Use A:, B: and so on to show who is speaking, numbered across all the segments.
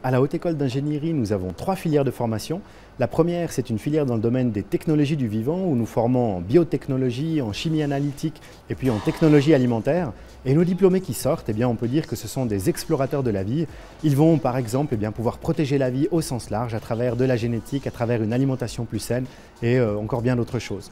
A: À la Haute École d'Ingénierie, nous avons 3 filières de formation. La première, c'est une filière dans le domaine des technologies du vivant où nous formons en biotechnologie, en chimie analytique et puis en technologie alimentaire. Et nos diplômés qui sortent, on peut dire que ce sont des explorateurs de la vie. Ils vont par exemple pouvoir protéger la vie au sens large à travers de la génétique, à travers une alimentation plus saine et encore bien d'autres choses.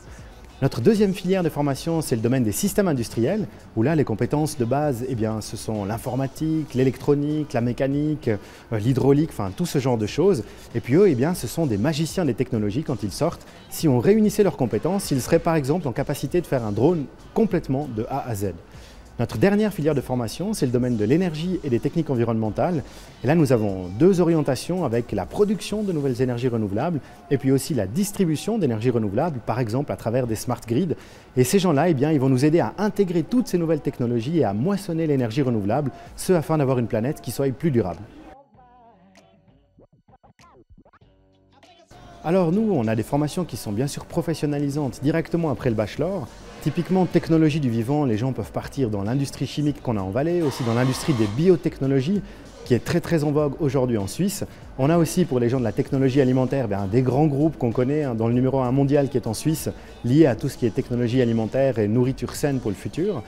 A: Notre deuxième filière de formation, c'est le domaine des systèmes industriels, où là, les compétences de base, ce sont l'informatique, l'électronique, la mécanique, l'hydraulique, enfin tout ce genre de choses. Et puis eux, ce sont des magiciens des technologies quand ils sortent. Si on réunissait leurs compétences, ils seraient par exemple en capacité de faire un drone complètement de A à Z. Notre dernière filière de formation, c'est le domaine de l'énergie et des techniques environnementales. Et là, nous avons 2 orientations avec la production de nouvelles énergies renouvelables et puis aussi la distribution d'énergie renouvelable, par exemple à travers des smart grids. Et ces gens-là, ils vont nous aider à intégrer toutes ces nouvelles technologies et à moissonner l'énergie renouvelable, ce afin d'avoir une planète qui soit plus durable. Alors nous, on a des formations qui sont bien sûr professionnalisantes directement après le bachelor. Typiquement, technologie du vivant, les gens peuvent partir dans l'industrie chimique qu'on a en Valais, aussi dans l'industrie des biotechnologies, qui est très en vogue aujourd'hui en Suisse. On a aussi pour les gens de la technologie alimentaire des grands groupes qu'on connaît, dont le numéro 1 mondial qui est en Suisse, lié à tout ce qui est technologie alimentaire et nourriture saine pour le futur.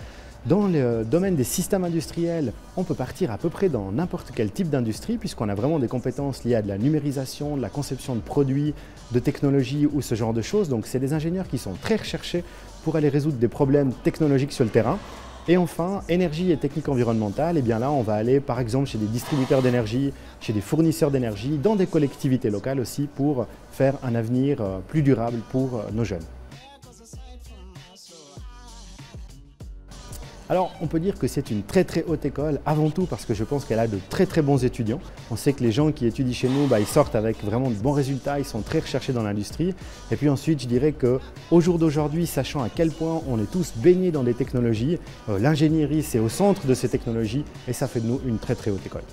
A: Dans le domaine des systèmes industriels, on peut partir à peu près dans n'importe quel type d'industrie puisqu'on a vraiment des compétences liées à de la numérisation, de la conception de produits, de technologies ou ce genre de choses. Donc c'est des ingénieurs qui sont très recherchés pour aller résoudre des problèmes technologiques sur le terrain. Et enfin, énergie et techniques environnementales, là on va aller par exemple chez des distributeurs d'énergie, chez des fournisseurs d'énergie, dans des collectivités locales aussi pour faire un avenir plus durable pour nos jeunes. Alors, on peut dire que c'est une très haute école, avant tout parce que je pense qu'elle a de très bons étudiants. On sait que les gens qui étudient chez nous, ils sortent avec vraiment de bons résultats, ils sont très recherchés dans l'industrie. Et puis ensuite, je dirais qu'au jour d'aujourd'hui, sachant à quel point on est tous baignés dans des technologies, l'ingénierie c'est au centre de ces technologies et ça fait de nous une très haute école.